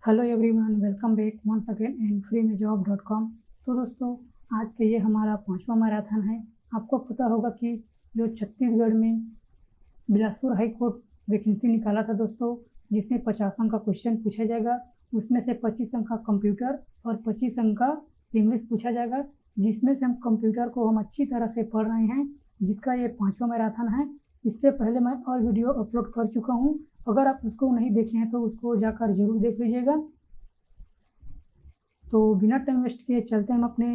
Hello everyone, welcome back once again and freemejob.com। तो दोस्तों, आज का ये हमारा 5वां मैराथन है। आपको पता होगा कि जो छत्तीसगढ़ में बिलासपुर हाई कोर्ट वैकेंसी निकाला था दोस्तों, जिसमें 50 अंक का क्वेश्चन पूछा जाएगा। उसमें से 25 अंक का कंप्यूटर और 25 अंक का इंग्लिश पूछा जाएगा, जिसमें से हम कंप्यूटर को हम अच्छी तरह से पढ़ रहे हैं, जिसका ये 5वां मैराथन है। इससे पहले मैं और वीडियो अपलोड कर चुका हूँ, अगर आप उसको नहीं देखे हैं तो उसको जाकर जरूर देख लीजिएगा। तो बिना टाइम वेस्ट किए चलते हैं हम अपने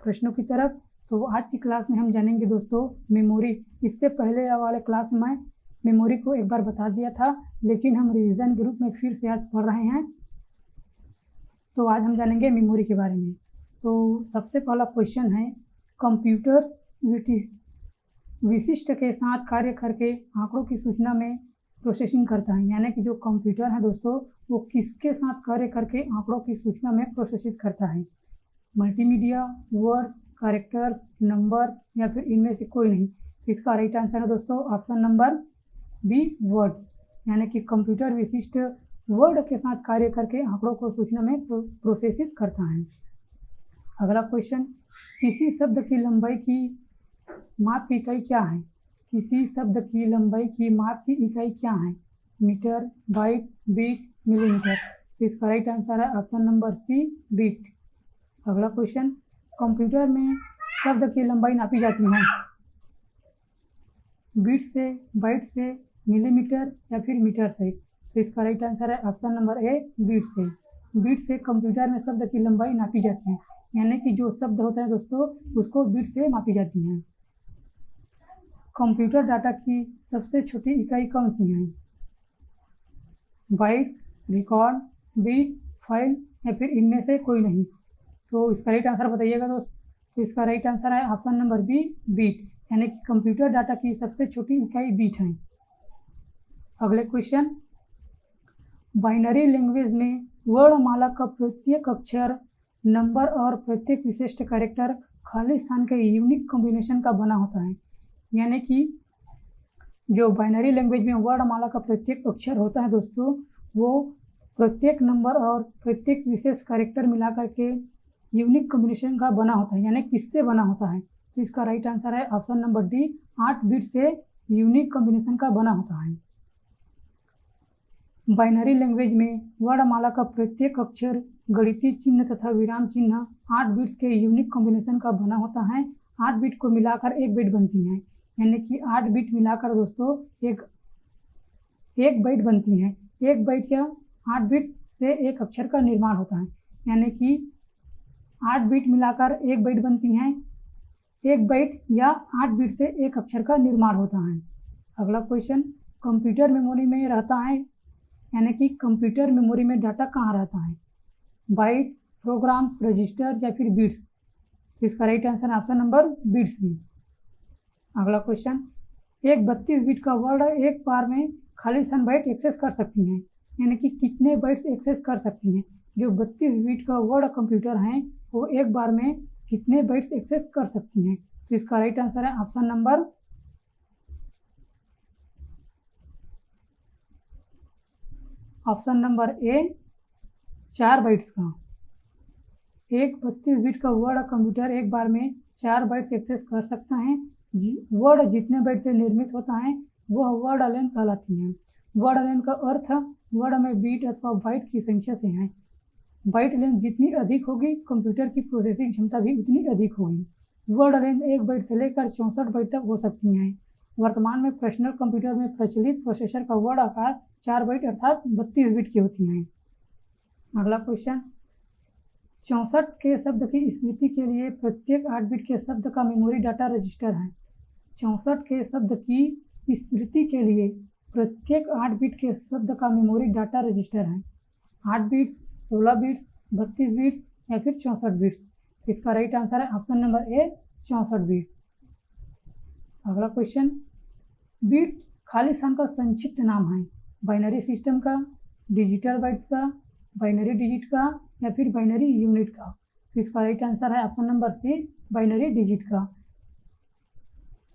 प्रश्नों की तरफ। तो आज की क्लास में हम जानेंगे दोस्तों मेमोरी। इससे पहले वाले क्लास में मेमोरी को एक बार बता दिया था, लेकिन हम रिवीजन के रूप में फिर से आज पढ़ रहे हैं। तो आज हम जानेंगे मेमोरी के बारे में। तो सबसे पहला क्वेश्चन है, कंप्यूटर विशिष्ट के साथ कार्य करके आंकड़ों की सूचना में प्रोसेसिंग करता है। यानी कि जो कंप्यूटर है दोस्तों, वो किसके साथ कार्य करके आंकड़ों की सूचना में प्रोसेसित करता है? मल्टीमीडिया, वर्ड, कैरेक्टर्स, नंबर या फिर इनमें से कोई नहीं। इसका राइट आंसर है दोस्तों ऑप्शन नंबर बी, वर्ड्स। यानी कि कंप्यूटर विशिष्ट वर्ड के साथ कार्य करके आंकड़ों को सूचना में प्रोसेसित करता है। अगला क्वेश्चन, किसी शब्द की लंबाई की माप की इकाई क्या है? किसी शब्द की लंबाई की माप की इकाई क्या है? Metre, byte, bit, millimetre. इसका राइट आंसर है ऑप्शन नंबर सी, बीट। अगला क्वेश्चन, कंप्यूटर में शब्द की लंबाई नापी जाती है बीट से, बाइट से, मिलीमीटर या फिर मीटर से। तो इसका राइट आंसर है ऑप्शन नंबर ए, बीट से। बीट से कंप्यूटर में शब्द की लंबाई नापी जाती है। यानी कि जो शब्द होता है दोस्तों, उसको बीट से मापी जाती है। कंप्यूटर डाटा की सबसे छोटी इकाई कौन सी है? बाइट, रिकॉर्ड, बीट, फाइल या फिर इनमें से कोई नहीं। तो इसका राइट आंसर बताइएगा दोस्त। तो इसका राइट आंसर है ऑप्शन नंबर बी, बीट। यानी कि कंप्यूटर डाटा की सबसे छोटी इकाई बीट है। अगले क्वेश्चन, बाइनरी लैंग्वेज में वर्णमाला का प्रत्येक अक्षर, नंबर और प्रत्येक विशिष्ट कैरेक्टर खाली स्थान के यूनिक कॉम्बिनेशन का बना होता है। यानी कि जो बाइनरी लैंग्वेज में वर्णमाला का प्रत्येक अक्षर होता है दोस्तों, वो प्रत्येक नंबर और प्रत्येक विशेष कैरेक्टर मिलाकर के यूनिक कॉम्बिनेशन का बना होता है। यानी किससे बना होता है? तो इसका राइट आंसर है ऑप्शन नंबर डी, 8 बिट से यूनिक कॉम्बिनेशन का बना होता है। बाइनरी लैंग्वेज में वर्णमाला का प्रत्येक अक्षर, गणितीय चिन्ह तथा विराम चिन्ह 8 बिट्स के यूनिक कॉम्बिनेशन का बना होता है। 8 बिट को मिलाकर एक बिट बनती है। यानी कि 8 बिट मिलाकर दोस्तों एक बाइट बनती है। एक बाइट या 8 बिट से एक अक्षर का निर्माण होता है। यानी कि 8 बिट मिलाकर एक बाइट बनती हैं। एक बाइट या 8 बिट से एक अक्षर का निर्माण होता है। अगला क्वेश्चन, कंप्यूटर मेमोरी में रहता है, यानी कि कंप्यूटर मेमोरी में डाटा कहाँ रहता है? बाइट, प्रोग्राम, रजिस्टर या फिर बिट्स। इसका right answer option number bits भी। अगला क्वेश्चन, एक 32 बिट का वर्ड एक बार में खाली स्थान बाइट एक्सेस कर सकती हैं। यानी कि कितने बाइट्स एक्सेस कर सकती हैं? जो 32 बिट का वर्ड कंप्यूटर हैं, वो एक बार में कितने बाइट्स एक्सेस कर सकती हैं? तो इसका राइट आंसर है ऑप्शन नंबर ए, 4 बाइट्स का। एक 32 बिट का वर्ड कंप्यूटर एक बार में 4 बाइट्स एक्सेस कर सकता है। वर्ड जितने बाइट से निर्मित होता है वह वर्ड लेंथ कहलाती है। वर्ड लेंथ का अर्थ वर्ड में बीट अथवा बाइट की संख्या से है। बाइट लेंथ जितनी अधिक होगी, कंप्यूटर की प्रोसेसिंग क्षमता भी उतनी अधिक होगी। वर्ड लेंथ 1 बाइट से लेकर 64 बाइट तक हो सकती हैं। वर्तमान में पर्सनल कंप्यूटर में प्रचलित प्रोसेसर का वर्ड आकार 4 बाइट अर्थात 32 बिट की होती हैं। अगला क्वेश्चन, 64 के शब्द की स्मृति के लिए प्रत्येक 8 बिट के शब्द का मेमोरी डाटा रजिस्टर है। 64 के शब्द की स्मृति के लिए प्रत्येक 8 बिट के शब्द का मेमोरी डाटा रजिस्टर है। 8 बिट्स, 16 बिट्स, 32 बिट्स या फिर 64 बिट्स। इसका राइट आंसर है ऑप्शन नंबर ए, 64 बिट्स। अगला क्वेश्चन, बिट खाली स्थान का संक्षिप्त नाम है। बाइनरी सिस्टम का, डिजिटल बाइट्स का, बाइनरी डिजिट का या फिर बाइनरी यूनिट का। तो इसका राइट आंसर है option number C, binary digit का।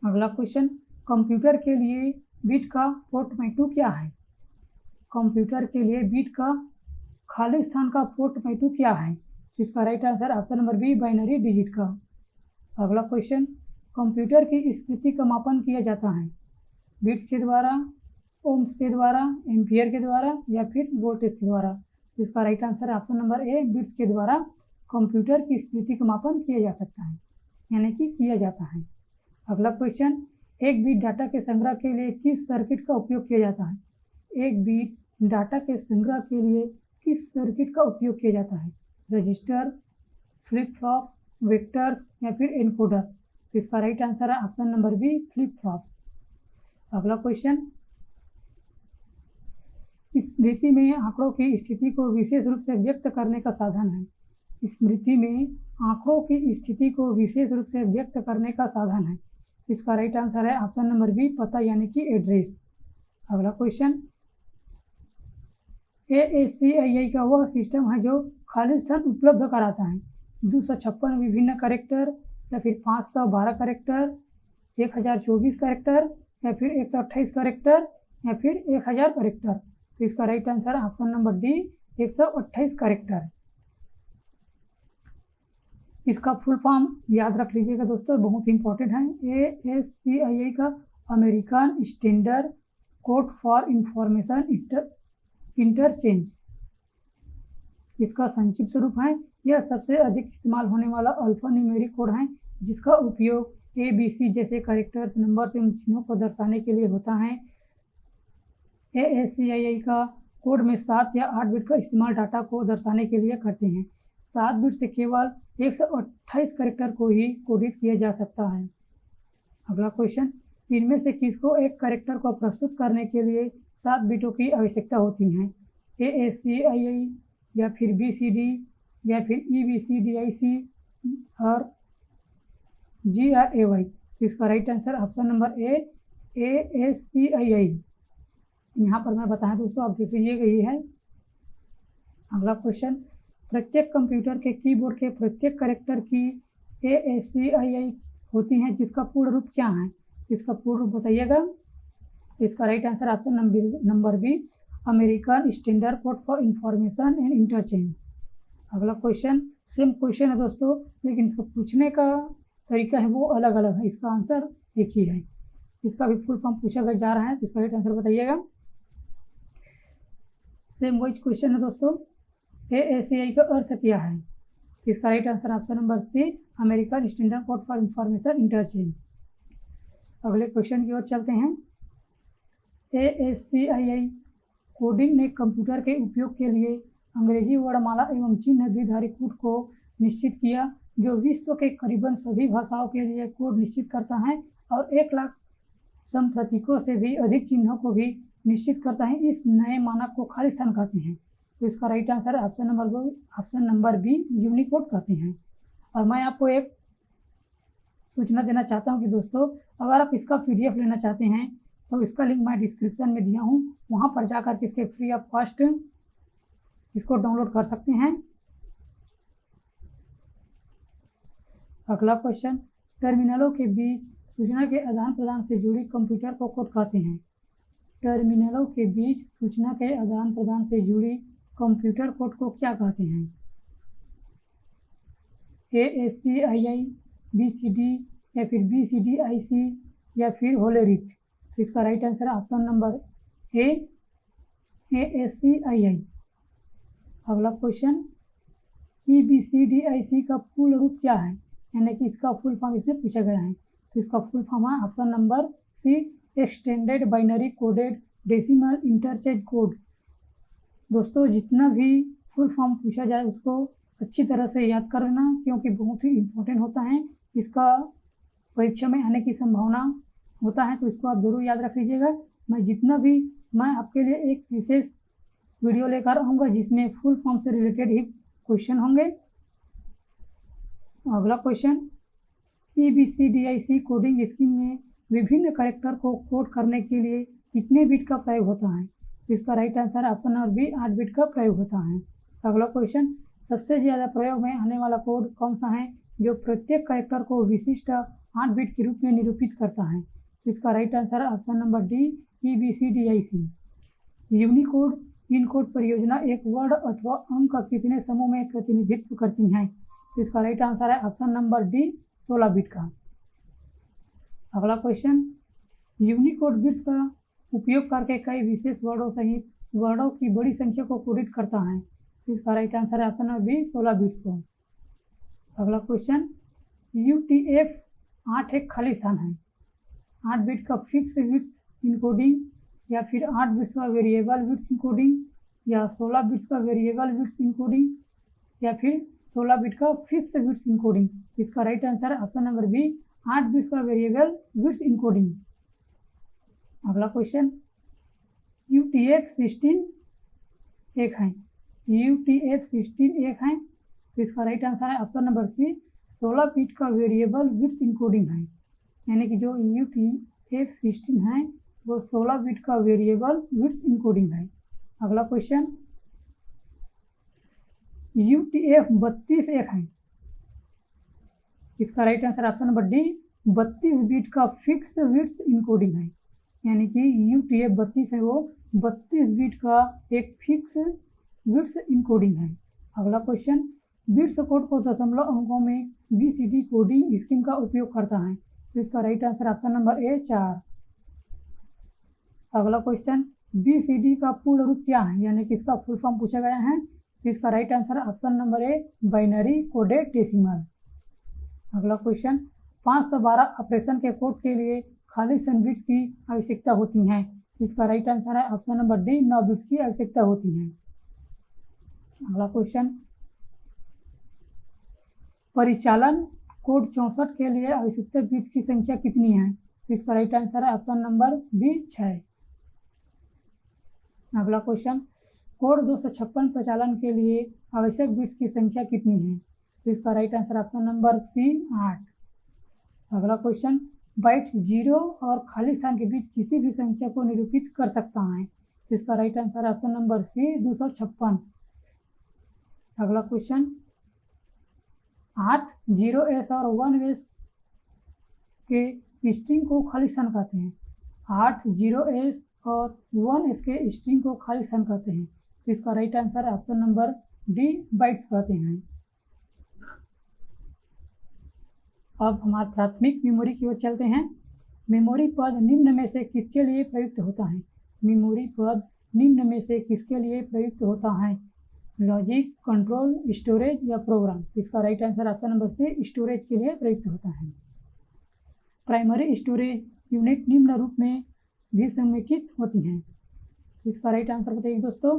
अगला क्वेश्चन, कंप्यूटर के लिए बिट का पोर्टमैटो क्या है? कंप्यूटर के लिए बिट का खाली स्थान का पोर्ट मेटू क्या है? इसका right answer option number B binary digit का। अगला क्वेश्चन, कंप्यूटर की स्मृति का मापन किया जाता है बिट्स के द्वारा, ओम्स के द्वारा, एम्पियर के द्वारा या फिर वोल्टेज के द्वारा? इसका राइट आंसर ऑप्शन नंबर ए बिट्स के द्वारा कंप्यूटर की स्मृति का मापन किया जा सकता है, यानी कि किया जाता है। अगला क्वेश्चन, एक बिट डाटा के संग्रह के लिए किस सर्किट का उपयोग किया जाता है? एक बिट डाटा के संग्रह के लिए किस सर्किट का उपयोग किया जाता है? रजिस्टर, फ्लिप फ्लॉप, वेक्टर्स या फिर एनकोडर? इसका राइट आंसर है option number B flip flop. अगला क्वेश्चन, स्मृति में आंकड़ों की स्थिति को विशेष रूप से व्यक्त करने का साधन है। स्मृति में आंकड़ों की स्थिति को विशेष रूप से व्यक्त करने का साधन है। इसका राइट आंसर है ऑप्शन नंबर बी पता यानी कि एड्रेस। अगला क्वेश्चन, ASCII का वह सिस्टम है जो खाली स्थान उपलब्ध कराता है। 256 विभिन्न कैरेक्टर या फिर 512 कैरेक्टर, 1024 कैरेक्टर या फिर 128 कैरेक्टर या फिर 1000 कैरेक्टर? तो इसका राइट आंसर है ऑप्शन नंबर डी 128 कैरेक्टर। इसका फुल फॉर्म याद रख लीजिएगा दोस्तों, बहुत ही इंपॉर्टेंट है। ASCII का American standard code for information interchange इसका संक्षिप्त स्वरूप है। यह सबसे अधिक इस्तेमाल होने वाला अल्फान्यूमेरिक कोड है जिसका उपयोग ABC जैसे कैरेक्टर्स, नंबर्स एवं चिन्हों को दर्शाने के लिए होता है। ASCII का कोड में 7 या 8 बिट का इस्तेमाल डाटा को दर्शाने के लिए करते हैं। 7 बिट से केवल 128 कैरेक्टर को ही कोडित किया जा सकता है। अगला क्वेश्चन, इनमें से किसको एक कैरेक्टर को प्रस्तुत करने के लिए 7 बिटों की आवश्यकता होती है? ASCII या फिर BCD या फिर EBCDIC और GRAY? इसका राइट आंसर ऑप्शन नंबर ए ASCII। यहाँ पर मैं बताया दोस्तों, आप देख लीजिएगा ये है। अगला क्वेश्चन, प्रत्येक कंप्यूटर के कीबोर्ड के प्रत्येक कैरेक्टर की ASCII होती है जिसका पूर्ण रूप क्या है? इसका पूर्ण रूप बताइएगा। इसका right answer option number B American standard code for information and interchange. अगला क्वेश्चन सेम क्वेश्चन है दोस्तों, लेकिन इसको पूछने का तरीका है वो अलग अलग है। इसका आंसर एक ही है। इसका भी फुल फॉर्म पूछा जा रहा है, इसका राइट आंसर बताइएगा। सेम वही क्वेश्चन है दोस्तों, ASCII का अर्थ क्या है? इसका right answer option number C American standard code for information interchange. अगले क्वेश्चन की ओर चलते हैं। ASCII कोडिंग ने कंप्यूटर के उपयोग के लिए अंग्रेजी वर्णमाला एवं चिन्ह द्विधारी कोड को निश्चित किया जो विश्व के करीबन सभी भाषाओं के लिए कोड निश्चित करता है और 1 लाख सम प्रतीकों से भी अधिक चिन्हों को भी निश्चित करता है। इस नए मानक को खाली स्थान कहते हैं। तो इसका right answer option number B Unicode कहते हैं। और मैं आपको एक सूचना देना चाहता हूं कि दोस्तों, अगर आप इसका PDF लेना चाहते हैं तो इसका लिंक मैं डिस्क्रिप्शन में दिया हूं, वहां पर जाकर के इसके फ्री ऑफ कॉस्ट इसको डाउनलोड कर सकते हैं। अगला क्वेश्चन, टर्मिनलों के बीच सूचना के आदान प्रदान से जुड़ी कंप्यूटर को कोड कहते हैं। टर्मिनलों के बीच सूचना के आदान प्रदान से जुड़ी कंप्यूटर कोड को क्या कहते हैं? ASCII, BCD या फिर BCDIC या फिर होलेरिथ? तो इसका राइट आंसर है ऑप्शन नंबर ए ASCII। अगला क्वेश्चन, EBCDIC का पूर्ण रूप क्या है? यानी कि इसका फुल फॉर्म इसमें पूछा गया है। तो इसका फुल फॉर्म है option number C extended binary coded decimal interchange code. दोस्तों, जितना भी फुल फॉर्म पूछा जाए उसको अच्छी तरह से याद कर लेना, क्योंकि बहुत ही इम्पोर्टेंट होता है। इसका परीक्षा में आने की संभावना होता है, तो इसको आप ज़रूर याद रख लीजिएगा। मैं आपके लिए एक विशेष वीडियो लेकर आऊँगा जिसमें फुल फॉर्म से रिलेटेड ही क्वेश्चन होंगे। अगला क्वेश्चन, EBCDIC कोडिंग स्कीम में विभिन्न कैरेक्टर को कोड करने के लिए कितने बिट का प्रयोग होता है? इसका right answer option number B 8 bit का प्रयोग होता है। अगला क्वेश्चन, सबसे ज़्यादा प्रयोग में आने वाला कोड कौन सा है जो प्रत्येक कैरेक्टर को विशिष्ट 8 बिट के रूप में निरूपित करता है? इसका right answer option number D EBCDIC। Unicode encode परियोजना एक वर्ड अथवा अंक का कितने समूह में प्रतिनिधित्व करती हैं? तो इसका राइट आंसर है ऑप्शन नंबर डी 16 बिट का। अगला क्वेश्चन, यूनिकोड बिट्स का उपयोग करके कई विशेष वर्डों सहित वर्डों की बड़ी संख्या को कोडित करता है। तो इसका राइट आंसर है ऑप्शन नंबर बी 16 बिट्स को। अगला क्वेश्चन, UTF-8 एक खाली स्थान है। 8 बिट का फिक्स बिट्स इनकोडिंग या फिर 8 बिट्स का वेरिएबल बिट्स इनकोडिंग या 16 बिट्स का वेरिएबल बिट्स इनकोडिंग या फिर 16 बिट का फिक्स बिट्स इनकोडिंग। इसका राइट आंसर है ऑप्शन नंबर बी 8 बिट्स का वेरिएबल बिट्स इनकोडिंग। अगला क्वेश्चन, UTF-16 एक है। UTF-16 एक है, तो इसका राइट आंसर है ऑप्शन नंबर सी 16 बिट का वेरिएबल बिट्स इनकोडिंग है। यानी कि जो UTF-16 है वो 16 बिट का वेरिएबल बिट्स इनकोडिंग है। अगला क्वेश्चन, UTF-32 एक है। इसका right answer option number D 32 bit का फिक्स बिट्स इनकोडिंग है। यानी कि UTF-32 है वो 32 बिट का एक फिक्स बिट्स इनकोडिंग है। अगला क्वेश्चन, बिट्स कोड को दशमलव अंकों में BCD कोडिंग स्कीम का उपयोग करता है। तो इसका राइट आंसर ऑप्शन नंबर ए 4। अगला क्वेश्चन, BCD का पूर्ण रूप क्या है, यानी कि इसका फुल फॉर्म पूछा गया है। तो इसका right answer option number a binary coded decimal. अगला क्वेश्चन, 512 ऑपरेशन के कोड के लिए खाली स्थान बिट्स की आवश्यकता होती है। इसका राइट आंसर है ऑप्शन नंबर डी 9 बिट्स की आवश्यकता होती है। अगला क्वेश्चन, परिचालन कोड 64 के लिए आवश्यकता बिट्स की संख्या कितनी है? तो इसका राइट आंसर है ऑप्शन नंबर बी 6। अगला क्वेश्चन, कोड 256 प्रचालन के लिए आवश्यक बिट्स की संख्या कितनी है? तो इसका right answer option number C 8। अगला क्वेश्चन, बाइट 0 और खाली स्थान के बीच किसी भी संख्या को निरूपित कर सकता है। तो इसका right answer option number C 256। अगला क्वेश्चन, 8 0s और 1s के स्ट्रिंग को खाली स्थान कहते हैं। 8 0s और 1s के स्ट्रिंग को खाली स्थान कहते हैं। तो इसका राइट आंसर है ऑप्शन नंबर डी बाइट्स कहते हैं। अब हमारे प्राथमिक मेमोरी की ओर चलते हैं। मेमोरी पद निम्न में से किसके लिए प्रयुक्त होता है? मेमोरी पद निम्न में से किसके लिए प्रयुक्त होता है? लॉजिक, कंट्रोल, स्टोरेज या प्रोग्राम। इसका right answer option number C storage के लिए प्रयुक्त होता है। प्राइमरी स्टोरेज यूनिट निम्न रूप में भी समेकित होती हैं। इसका राइट आंसर बताइए दोस्तों।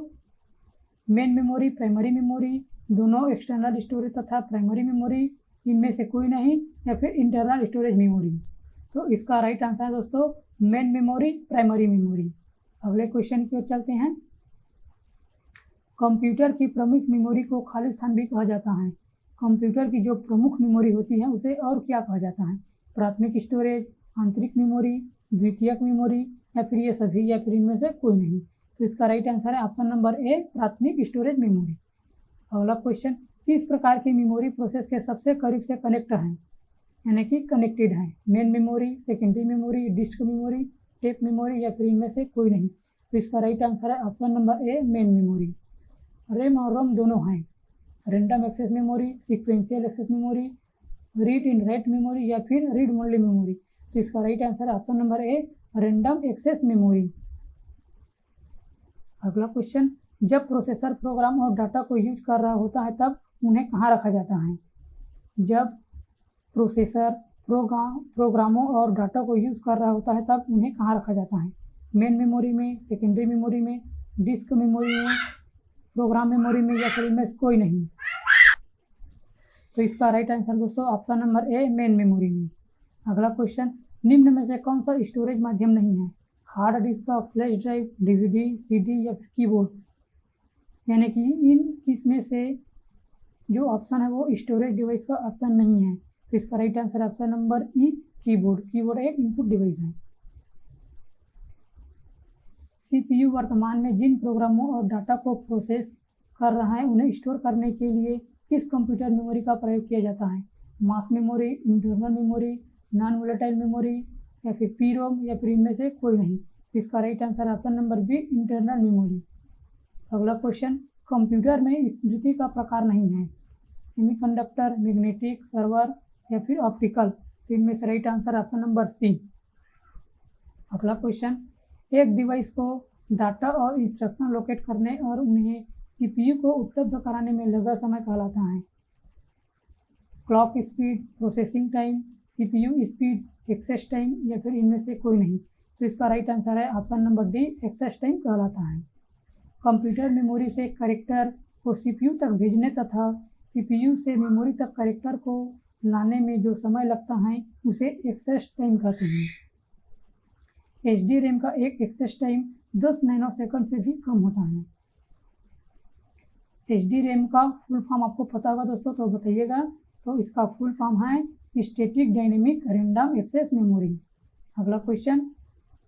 मेन मेमोरी, प्राइमरी मेमोरी, दोनों एक्सटर्नल स्टोरेज तथा प्राइमरी मेमोरी, इनमें से कोई नहीं, या फिर इंटरनल स्टोरेज मेमोरी। तो इसका राइट आंसर है दोस्तों मेन मेमोरी, प्राइमरी मेमोरी। अगले क्वेश्चन की ओर चलते हैं। कंप्यूटर की प्रमुख मेमोरी को खाली स्थान भी कहा जाता है। कंप्यूटर की जो प्रमुख मेमोरी होती है उसे और क्या कहा जाता है? प्राथमिक स्टोरेज, आंतरिक मेमोरी, द्वितीयक मेमोरी, या फिर ये सभी, या फिर इनमें से कोई नहीं। तो इसका राइट आंसर है ऑप्शन नंबर ए प्राथमिक स्टोरेज मेमोरी। अगला क्वेश्चन, किस प्रकार की मेमोरी प्रोसेस के सबसे करीब से कनेक्ट है, यानी कि कनेक्टेड है? Main memory, secondary memory, disk memory, tape memory, या फिर इनमें से कोई नहीं। तो इसका राइट आंसर है option number A main memory. RAM और रोम दोनों हैं। Random access memory, sequential access memory, read and write memory, या फिर रीड ओनली मेमोरी। तो इसका राइट आंसर है option number A random access memory. अगला क्वेश्चन, जब प्रोसेसर प्रोग्राम और डाटा को यूज कर रहा होता है तब उन्हें कहाँ रखा जाता है? जब प्रोसेसर प्रोग्रामों और डाटा को यूज कर रहा होता है तब उन्हें कहाँ रखा जाता है? मेन मेमोरी में, सेकेंडरी मेमोरी में, डिस्क मेमोरी में, प्रोग्राम मेमोरी में, या फिर इनमें से कोई नहीं। तो इसका राइट आंसर दोस्तों option number A main memory में। अगला क्वेश्चन, निम्न में से कौन सा स्टोरेज माध्यम नहीं है? हार्ड डिस्क का, फ्लैश ड्राइव, DVD, CD या फिर कीबोर्ड। यानी कि इसमें से जो ऑप्शन है वो स्टोरेज डिवाइस का ऑप्शन नहीं है। तो इसका राइट आंसर ऑप्शन नंबर ई कीबोर्ड। कीबोर्ड एक इनपुट डिवाइस है। CPU वर्तमान में जिन प्रोग्रामों और डाटा को प्रोसेस कर रहा है उन्हें स्टोर करने के लिए किस कंप्यूटर मेमोरी का प्रयोग किया जाता है? Mass memory, internal memory, non volatile memory, या फिर PROM, या फिर इनमें से कोई नहीं। इसका right answer option number B internal memory. अगला क्वेश्चन, कंप्यूटर में स्मृति का प्रकार नहीं है, सेमीकंडक्टर, मैग्नेटिक, सर्वर या फिर ऑप्टिकल। तो इनमें से right answer option number C. अगला क्वेश्चन, एक डिवाइस को डाटा और इंस्ट्रक्शन लोकेट करने और उन्हें सीपीयू को उपलब्ध कराने में लगा समय कहलाता है, clock speed, processing time, CPU speed, access time या फिर इनमें से कोई नहीं। तो इसका राइट आंसर है option number D, access time कहलाता है। कंप्यूटर मेमोरी से कैरेक्टर को सीपीयू तक भेजने तथा सीपीयू से मेमोरी तक कैरेक्टर को लाने में जो समय लगता है उसे एक्सेस टाइम कहते हैं। एचडी रैम का एक एक्सेस टाइम 10 नैनोसेकंड से भी कम होता है। एचडी रैम का फुल फॉर्म आपको पता होगा दोस्तों, तो बताइएगा। तो इसका फुल फॉर्म है static dynamic random access memory. अगला क्वेश्चन,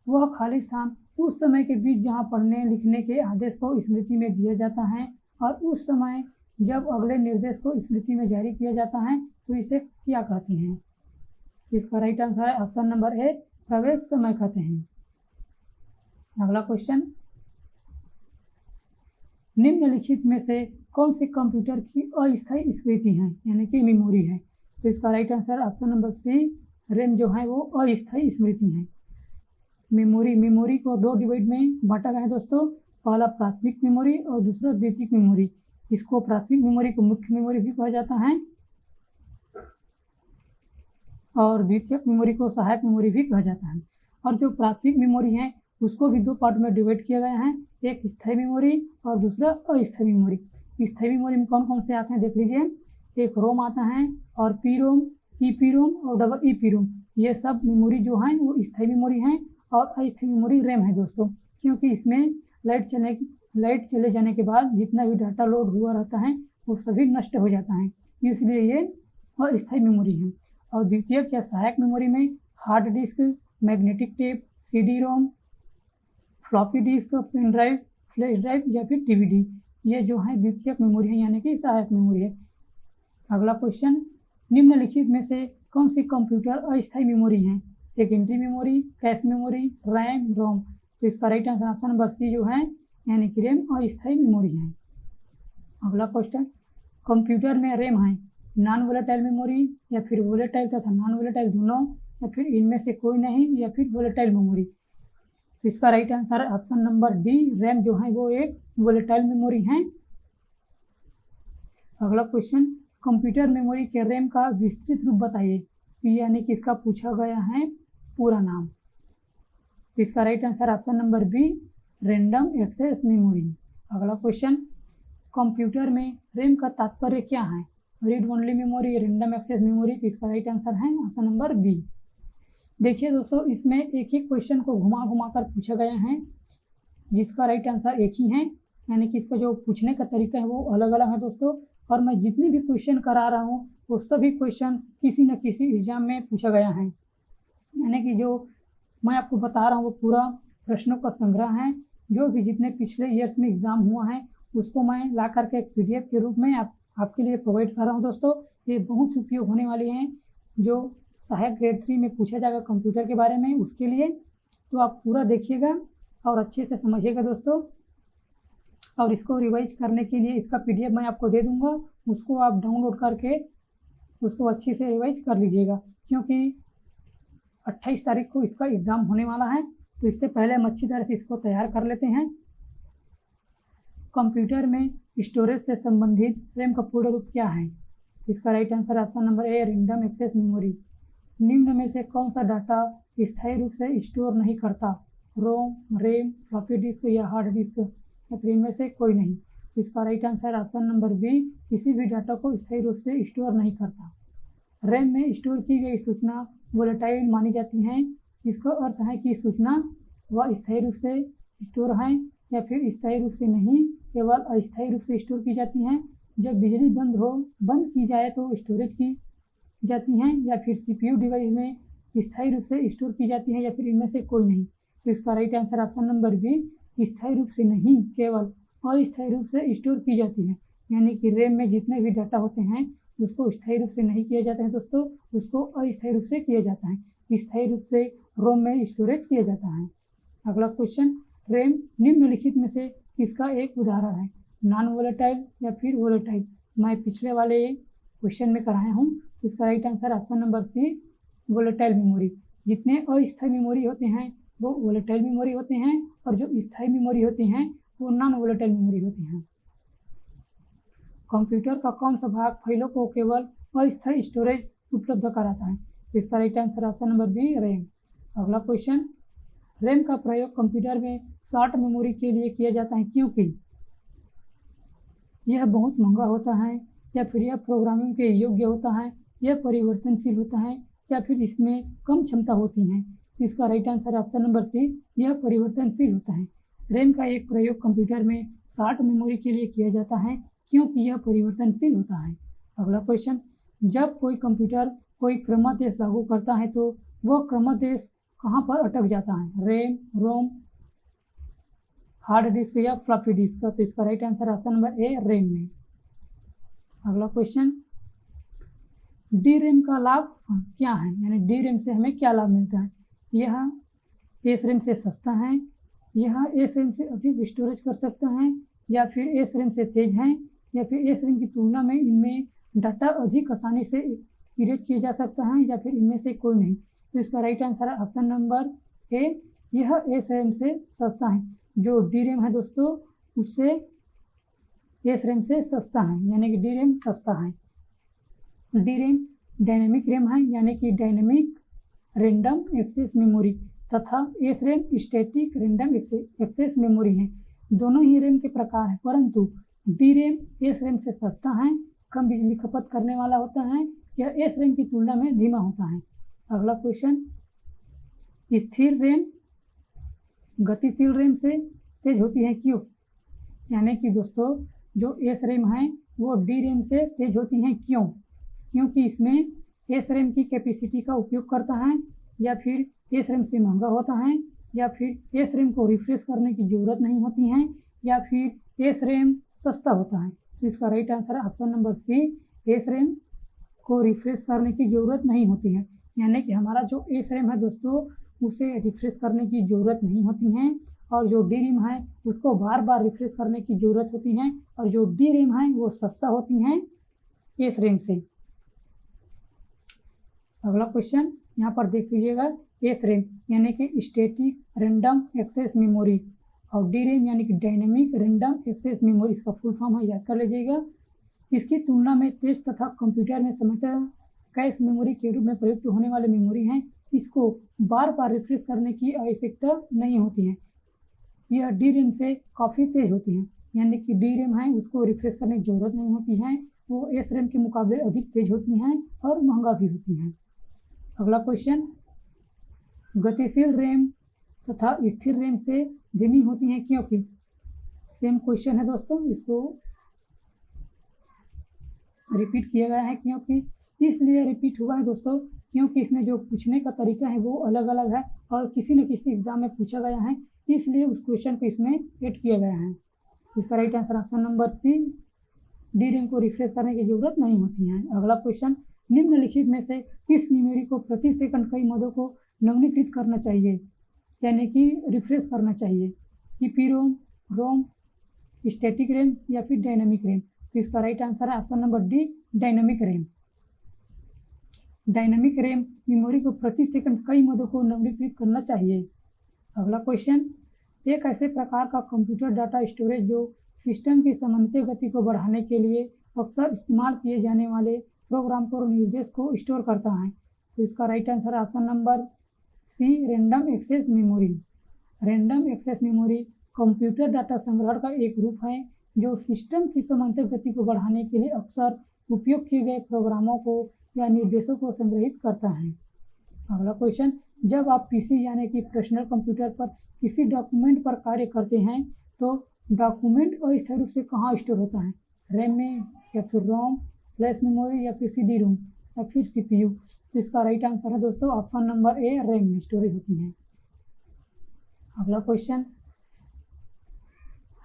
वह खाली स्थान उस समय के बीच जहां पढ़ने लिखने के आदेश को स्मृति में दिया जाता है और उस समय जब अगले निर्देश को स्मृति में जारी किया जाता है तो इसे क्या कहते हैं। इसका राइट आंसर है ऑप्शन नंबर ए, प्रवेश समय कहते हैं। अगला क्वेश्चन, निम्नलिखित में से कौन सी कंप्यूटर की अस्थायी स्मृति है, यानी कि मेमोरी है। तो इसका right answer option number C, RAM जो है वो अस्थायी स्मृति है। मेमोरी को दो डिवाइड में बांटा गया है दोस्तों, पहला प्राथमिक मेमोरी और दूसरा द्वितीयक मेमोरी। इसको प्राथमिक मेमोरी को मुख्य मेमोरी भी कहा जाता है और द्वितीयक मेमोरी को सहायक मेमोरी भी कहा जाता है। और जो प्राथमिक मेमोरी है उसको भी दो पार्ट में डिवाइड किया गया है, एक स्थायी मेमोरी और दूसरा अस्थायी मेमोरी। स्थायी मेमोरी में कौन कौन से आते हैं देख लीजिए, एक रोम आता है और पी रोम, ईपी रोम और डबल ईपी रोम। ये सब मेमोरी जो है वो स्थायी मेमोरी है और अस्थायी मेमोरी रैम है दोस्तों, क्योंकि इसमें लाइट चले जाने के बाद जितना भी डाटा लोड हुआ रहता है वो सभी नष्ट हो जाता है, इसलिए ये अस्थायी मेमोरी है। और द्वितीयक या सहायक मेमोरी में hard disk, magnetic tape, CD ROM, floppy disk, pen drive, flash drive या फिर डीवीडी, ये जो है द्वितीयक मेमोरी है, यानी कि सहायक मेमोरी है। अगला क्वेश्चन, निम्नलिखित में से कौन सी कंप्यूटर अस्थायी मेमोरी है, secondary memory, cache memory, RAM, ROM. तो इसका right answer option number C जो है, यानी कि रैम अस्थायी मेमोरी है। अगला क्वेश्चन, कंप्यूटर में रैम है नॉन वोलेटाइल मेमोरी या फिर वोलेटाइल तथा नॉन वोलेटाइल दोनों या फिर इनमें से कोई नहीं या फिर वोलेटाइल मेमोरी। तो इसका राइट आंसर है ऑप्शन नंबर डी, रैम जो है वो एक वोलेटाइल मेमोरी है। अगला क्वेश्चन, कंप्यूटर मेमोरी के रैम का विस्तृत रूप बताइए, यानी कि इसका पूछा गया है पूरा नाम। तो इसका right answer option number B, random access memory. अगला क्वेश्चन, कंप्यूटर में रैम का तात्पर्य क्या है, read only memory, random access memory. तो इसका राइट आंसर है ऑप्शन नंबर बी। देखिए दोस्तों, इसमें एक ही क्वेश्चन को घुमा घुमा कर पूछा गया है, जिसका राइट आंसर एक ही है, यानी कि इसका जो पूछने का तरीका है वो अलग अलग है दोस्तों। और मैं जितने भी क्वेश्चन करा रहा हूँ वो सभी क्वेश्चन किसी न किसी एग्जाम में पूछा गया है, यानी कि जो मैं आपको बता रहा हूँ वो पूरा प्रश्नों का संग्रह है। जो भी जितने पिछले ईयर्स में एग्ज़ाम हुआ है उसको मैं ला करके एक PDF के रूप में आपके लिए प्रोवाइड कर रहा हूँ दोस्तों। ये बहुत उपयोग होने वाली हैं, जो सहायक ग्रेड 3 में पूछा जाएगा कंप्यूटर के बारे में, उसके लिए। तो आप पूरा देखिएगा और अच्छे से समझिएगा दोस्तों। और इसको रिवाइज करने के लिए इसका PDF मैं आपको दे दूँगा, उसको आप डाउनलोड करके उसको अच्छे से रिवाइज कर लीजिएगा, क्योंकि 28 तारीख को इसका एग्ज़ाम होने वाला है। तो इससे पहले हम अच्छी तरह से इसको तैयार कर लेते हैं। कंप्यूटर में स्टोरेज से संबंधित रैम का पूर्ण रूप क्या है? इसका right answer option number A, random access memory. निम्न में से कौन सा डाटा स्थायी रूप से स्टोर नहीं करता, रोम, रैम, फ्लॉपी डिस्क या हार्ड डिस्क, या फिर इनमें से कोई नहीं। तो इसका right answer option number B, किसी भी डाटा को स्थायी रूप से स्टोर नहीं करता। रैम में स्टोर की गई सूचना वोलेटाइल मानी जाती हैं। इसका अर्थ है कि सूचना वह स्थायी रूप से स्टोर है या फिर स्थायी रूप से नहीं, केवल अस्थायी रूप से स्टोर की जाती हैं। जब बिजली बंद की जाए तो स्टोरेज की जाती हैं, या फिर CPU डिवाइस में स्थायी रूप से स्टोर की जाती हैं, या फिर इनमें से कोई नहीं। तो इसका right answer option number B, स्थायी रूप से नहीं, केवल अस्थायी रूप से स्टोर की जाती है। यानी कि रैम में जितने भी डाटा होते हैं उसको स्थायी रूप से नहीं किया जाता है दोस्तों, उसको अस्थायी रूप से किया जाता है। स्थायी रूप से रोम में स्टोरेज किया जाता है। अगला क्वेश्चन, रैम निम्नलिखित में से किसका एक उदाहरण है, नॉन वोलेटाइल या फिर वोलेटाइल। मैं पिछले वाले क्वेश्चन में कराया हूँ। इसका right answer option number C, volatile memory. जितने अस्थायी मेमोरी होते हैं वो वोलेटाइल मेमोरी होते हैं, और जो स्थायी मेमोरी होती हैं वो नॉन वोलेटाइल मेमोरी होती हैं। कंप्यूटर का कौन सा भाग फाइलों को केवल अस्थायी स्टोरेज उपलब्ध कराता है? इसका right answer option number B, RAM. अगला क्वेश्चन, रैम का प्रयोग कंप्यूटर में शॉर्ट मेमोरी के लिए किया जाता है क्योंकि यह बहुत महंगा होता है, या फिर यह प्रोग्रामिंग के योग्य होता है, यह परिवर्तनशील होता है, या फिर इसमें कम क्षमता होती है? इसका right answer option number C, यह परिवर्तनशील होता है। रैम का एक प्रयोग कंप्यूटर में शॉर्ट मेमोरी के लिए किया जाता है क्योंकि यह परिवर्तनशील होता है। अगला क्वेश्चन, जब कोई कंप्यूटर कोई क्रमादेश लागू करता है तो वह क्रमादेश कहाँ पर अटक जाता है? रैम, रोम, हार्ड डिस्क या फ्लॉपी डिस्क? तो इसका राइट आंसर ऑप्शन नंबर ए, रैम में। अगला क्वेश्चन, डी रैम का लाभ क्या है, यानी डी रैम से हमें क्या लाभ मिलता है? यह एस रैम से सस्ता है, यह एस रैम से अधिक स्टोरेज कर सकता है, या फिर एस रैम से तेज है, या फिर एस रैम की तुलना में इनमें डाटा अधिक आसानी से इरेज किया जा सकता है, या फिर इनमें से कोई नहीं? तो इसका राइट आंसर है ऑप्शन नंबर ए, यह एस रैम से सस्ता है। जो डी रैम है दोस्तों उससे एस रैम से सस्ता है, यानी कि डी रैम सस्ता है। डी रैम डायनेमिक रैम है, यानी कि डायनेमिक रैंडम एक्सेस मेमोरी, तथा S RAM static random access memory है। दोनों ही रैम के प्रकार हैं, परंतु डी रैम एस रैम से सस्ता है, कम बिजली खपत करने वाला होता है, यह एस रैम की तुलना में धीमा होता है। अगला क्वेश्चन, स्थिर रैम गतिशील रैम से तेज होती है क्यों? यानी कि दोस्तों जो एस रैम है वो डी रैम से तेज होती हैं क्यों? क्योंकि इसमें एस रैम की कैपेसिटी का उपयोग करता है, या फिर एस रैम से महंगा होता है, या फिर एस रैम को रिफ्रेश करने की ज़रूरत नहीं होती है, या फिर एस रैम सस्ता होता है? तो इसका राइट आंसर है option number C, S RAM को रिफ्रेश करने की ज़रूरत नहीं होती है। यानी कि हमारा जो एस रैम है दोस्तों उसे रिफ्रेश करने की ज़रूरत नहीं होती है, और जो डी रैम है उसको बार बार रिफ्रेश करने की ज़रूरत होती है, और जो डी रैम है वो सस्ता होती हैं एस रैम से। अगला क्वेश्चन यहाँ पर देख लीजिएगा, एस रैम यानी कि स्टैटिक रैंडम एक्सेस मेमोरी, और डी रैम यानी कि डायनेमिक रैंडम एक्सेस मेमोरी, इसका फुल फॉर्म है, याद कर लीजिएगा। इसकी तुलना में तेज तथा कंप्यूटर में सामान्यतः कैश मेमोरी के रूप में प्रयुक्त होने वाले मेमोरी हैं, इसको बार बार रिफ्रेश करने की आवश्यकता नहीं होती है। यह डी रैम से काफ़ी तेज होती है, यानी कि डी रैम है उसको रिफ्रेश करने की ज़रूरत नहीं होती है, वो एस रैम के मुकाबले अधिक तेज होती हैं और महंगा भी होती हैं। अगला क्वेश्चन, गतिशील रैम तथा स्थिर रैम से धीमी होती हैं क्योंकि? सेम क्वेश्चन है दोस्तों, इसको रिपीट किया गया है क्योंकि, इसलिए रिपीट हुआ है दोस्तों क्योंकि इसमें जो पूछने का तरीका है वो अलग अलग है, और किसी न किसी एग्जाम में पूछा गया है, इसलिए उस क्वेश्चन को इसमें ऐड किया गया है। इसका right answer option number C, D RAM को रिफ्रेश करने की जरूरत नहीं होती है। अगला क्वेश्चन, निम्नलिखित में से किस मेमोरी को प्रति सेकंड कई मदों को नवीनीकृत करना चाहिए, यानी कि रिफ्रेश करना चाहिए? ईपीरोम, रोम, स्टैटिक रैम या फिर डायनेमिक रैम? तो इसका राइट आंसर है option number D, dynamic RAM. Dynamic RAM memory को प्रति सेकंड कई मदों को नवीनीकृत करना चाहिए। अगला क्वेश्चन, एक ऐसे प्रकार का कंप्यूटर डाटा स्टोरेज जो सिस्टम की सामान्य गति को बढ़ाने के लिए अक्सर इस्तेमाल किए जाने वाले प्रोग्राम को निर्देश को स्टोर करता है। तो इसका right answer option number C, random access memory. Random access memory computer data संग्रहण का एक रूप है जो सिस्टम की सामान्य गति को बढ़ाने के लिए अक्सर उपयोग किए गए प्रोग्रामों को या निर्देशों को संग्रहित करता है। अगला क्वेश्चन, जब आप पीसी यानी कि पर्सनल कंप्यूटर पर किसी डॉक्यूमेंट पर कार्य करते हैं तो डॉक्यूमेंट अस्थायी रूप से कहाँ स्टोर होता है? रैम में, या फिर रोम, फ्लैश मेमोरी, या फिर सीडी रोम, या फिर सीपीयू? तो इसका राइट आंसर है दोस्तों ऑप्शन नंबर ए, रैम में स्टोरेज होती है। अगला क्वेश्चन,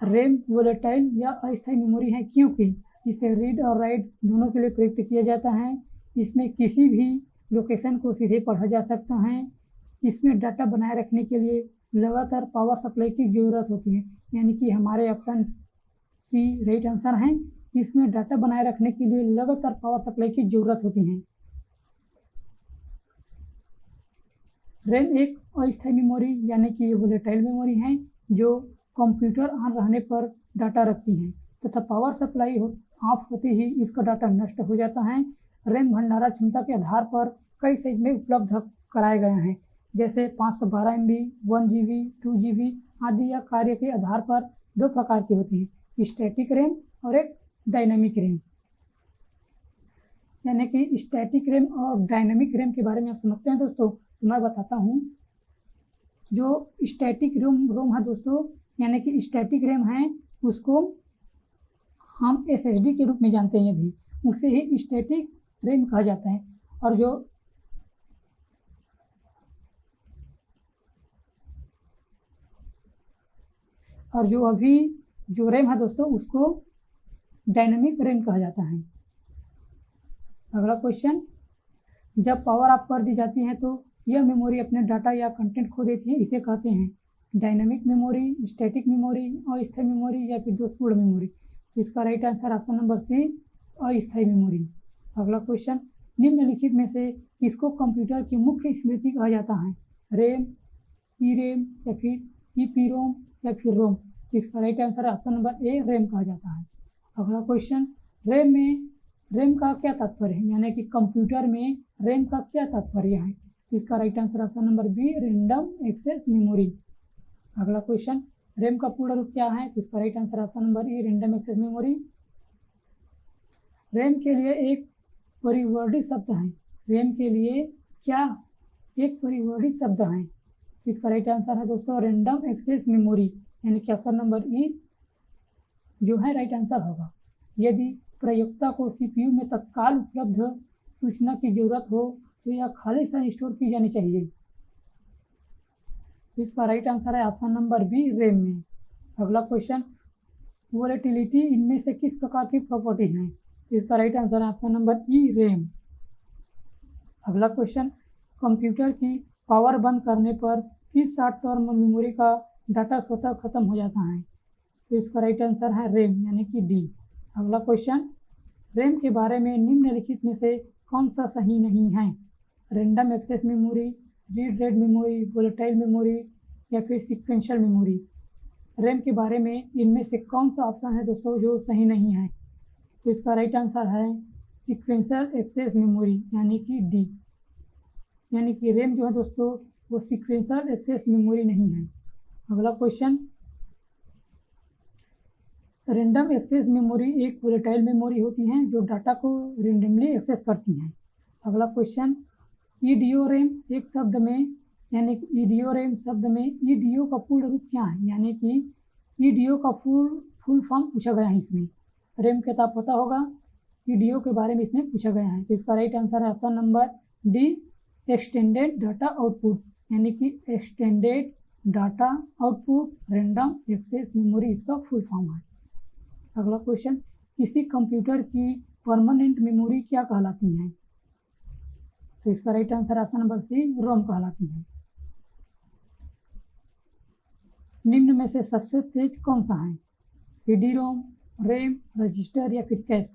रैम वोलेटाइल या अस्थायी मेमोरी है क्योंकि इसे रीड और राइट दोनों के लिए प्रयुक्त किया जाता है। इसमें किसी भी लोकेशन को सीधे पढ़ा जा सकता है। इसमें डाटा बनाए रखने के लिए लगातार पावर सप्लाई की ज़रूरत होती है, यानी कि हमारे ऑप्शन सी राइट आंसर हैं। इसमें डाटा बनाए रखने के लिए लगातार पावर सप्लाई की ज़रूरत होती है। रैम एक अस्थायी मेमोरी यानी कि वोलेटाइल मेमोरी है जो कंप्यूटर ऑन रहने पर डाटा रखती है तथा पावर सप्लाई ऑफ होते ही इसका डाटा नष्ट हो जाता है। रैम भंडारण क्षमता के आधार पर कई साइज में उपलब्ध कराए गए हैं, जैसे 512 MB, 1 GB, 2 GB आदि। या कार्य के आधार पर दो प्रकार की होती है, स्टैटिक रैम और एक डायनामिक रैम। यानी कि स्टैटिक रैम और डायनामिक रैम के बारे में आप समझते हैं दोस्तों, तो मैं बताता हूँ। जो स्टैटिक रोम है दोस्तों, यानी कि स्टैटिक रैम है, उसको हम SSD के रूप में जानते हैं, भी उसे ही स्टैटिक रैम कहा जाता है। और जो अभी जो रैम है दोस्तों, उसको डायनामिक रैम कहा जाता है। अगला क्वेश्चन, जब पावर ऑफ कर दी जाती है तो यह मेमोरी अपने डाटा या कंटेंट खो देती है, इसे कहते हैं डायनामिक मेमोरी, स्टैटिक मेमोरी, अस्थायी मेमोरी या फिर दोषपूर्ण मेमोरी। तो इसका right answer option number C, अस्थायी मेमोरी। अगला क्वेश्चन, निम्नलिखित में से किसको कंप्यूटर की मुख्य स्मृति कहा जाता है? रैम, रैम या फिर ईपीरोम या फिर रोम। तो इसका राइट आंसर ऑप्शन नंबर ए, रैम कहा जाता है। अगला क्वेश्चन, रैम का क्या तात्पर्य है, यानी कि कंप्यूटर में रैम का क्या तात्पर्य है? इसका right answer option number B, random access memory. अगला क्वेश्चन, रैम का पूर्ण रूप क्या है? तो इसका right answer option number A, random access memory. RAM के लिए एक परिवर्धित शब्द है, रैम के लिए क्या एक परिवर्धित शब्द है? इसका राइट आंसर है दोस्तों, रैंडम एक्सेस मेमोरी, यानी कि ऑप्शन नंबर ई जो है राइट आंसर होगा। यदि प्रयोक्ता को CPU में तत्काल उपलब्ध सूचना की जरूरत हो तो यह खाली स्थान स्टोर की जानी चाहिए। इसका राइट आंसर है ऑप्शन नंबर बी, रैम में। अगला क्वेश्चन, वोलेटिलिटी इनमें से किस प्रकार की प्रॉपर्टी है? इसका राइट आंसर है ऑप्शन नंबर ई, रैम। अगला क्वेश्चन, कंप्यूटर की पावर बंद करने पर किस शॉर्ट टर्म मेमोरी का डाटा स्वतः खत्म हो जाता है? तो इसका राइट आंसर है रैम, यानी कि डी। अगला क्वेश्चन, रैम के बारे में निम्नलिखित में से कौन सा सही नहीं है? Random access memory, read write memory, volatile memory या फिर सीक्वेंशियल मेमोरी। रैम के बारे में इनमें से कौन सा ऑप्शन है दोस्तों जो सही नहीं है? तो इसका राइट आंसर है सीक्वेंशियल एक्सेस मेमोरी, यानी कि डी। यानी कि रैम जो है दोस्तों वो सीक्वेंशियल एक्सेस मेमोरी नहीं है। अगला क्वेश्चन, रैंडम एक्सेस मेमोरी एक वोलेटाइल मेमोरी होती है जो डाटा को रेंडमली एक्सेस करती हैं। अगला क्वेश्चन, ईडीओ रैम एक शब्द में, यानी कि ईडीओ रैम शब्द में ईडीओ का पूर्ण रूप क्या है? यानी कि ईडीओ का फुल फॉर्म पूछा गया है इसमें। रैम के तो आप पता होगा, ईडीओ के बारे में इसमें पूछा गया है। तो इसका राइट आंसर है option number D, extended data output, यानी कि extended data output random access memory इसका फुल फॉर्म है। अगला क्वेश्चन, किसी कंप्यूटर की परमानेंट मेमोरी क्या कहलाती है? तो इसका right answer option number C, ROM कहलाती है। निम्न में से सबसे तेज कौन सा है? CD रोम, रैम, रजिस्टर या फिर कैश।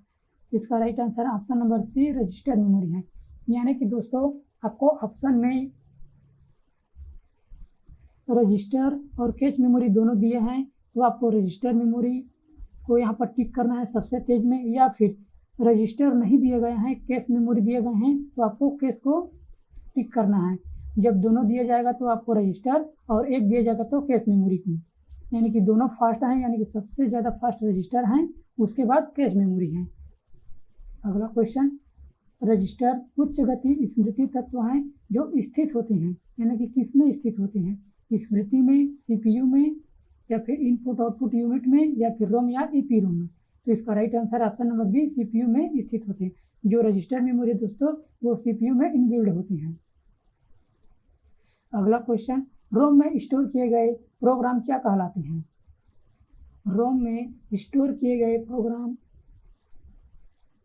इसका right answer option number C, register memory है। यानी कि दोस्तों आपको ऑप्शन में रजिस्टर और कैश मेमोरी दोनों दिए हैं, तो आपको रजिस्टर मेमोरी को यहाँ पर टिक करना है सबसे तेज में, या फिर रजिस्टर नहीं दिए गए हैं, कैश मेमोरी दिए गए हैं, तो आपको कैश को टिक करना है। जब दोनों दिया जाएगा तो आपको रजिस्टर और एक दिया जाएगा तो कैश मेमोरी को, यानी कि दोनों फास्ट हैं, यानी कि सबसे ज़्यादा फास्ट रजिस्टर हैं, उसके बाद कैश मेमोरी है। अगला क्वेश्चन, रजिस्टर उच्च गति स्मृति तत्व हैं जो स्थित होते हैं, यानी कि किस में स्थित होते हैं? स्मृति में, CPU में या फिर इनपुट आउटपुट यूनिट में या फिर रोम या ईपीरोम में। तो इसका right answer option number B, CPU में स्थित होते हैं। जो रजिस्टर मेमोरी दोस्तों वो CPU में इनबिल्ड होती हैं। अगला क्वेश्चन, रोम में स्टोर किए गए प्रोग्राम क्या कहलाते हैं? रोम में स्टोर किए गए प्रोग्राम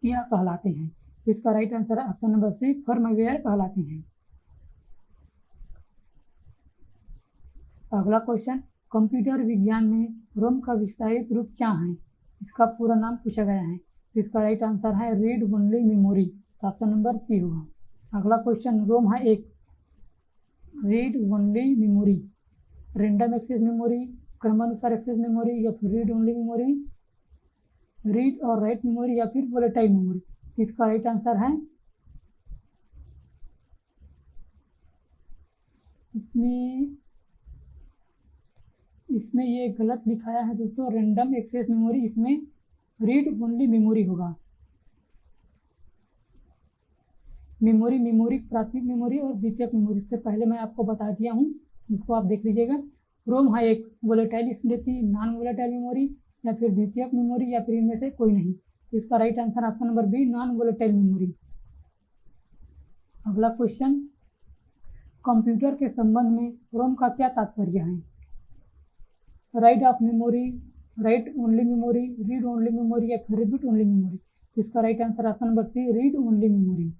क्या कहलाते हैं? इसका राइट आंसर है ऑप्शन नंबर सी, फर्मवेयर कहलाते हैं। अगला क्वेश्चन, कंप्यूटर विज्ञान में रोम का विस्तारित रूप क्या है? इसका पूरा नाम पूछा गया है। तो इसका राइट आंसर है रीड ओनली मेमोरी। तो ऑप्शन नंबर सी होगा। अगला क्वेश्चन, रोम है एक read only memory, random access memory, क्रमानुसार एक्सेस मेमोरी या फिर रीड ओनली मेमोरी, रीड और राइट मेमोरी या फिर वोलेटाइल मेमोरी। इसका राइट आंसर है इसमें ये गलत लिखाया है दोस्तों, रैंडम एक्सेस मेमोरी, इसमें रीड ओनली मेमोरी होगा। मेमोरी प्राथमिक मेमोरी और द्वितीयक मेमोरी, इससे पहले मैं आपको बता दिया हूँ, उसको आप देख लीजिएगा। रोम है एक वोलेटाइल स्मृति, नॉन वोलेटाइल मेमोरी या फिर द्वितीयक मेमोरी या फिर इनमें से कोई नहीं। तो इसका right answer option number B, non volatile memory. अगला क्वेश्चन, कंप्यूटर के संबंध में रोम का क्या तात्पर्य है? Write of memory, write only memory, read only memory या फिर रिपीट ओनली मेमोरी। तो इसका right answer option number C, read only memory.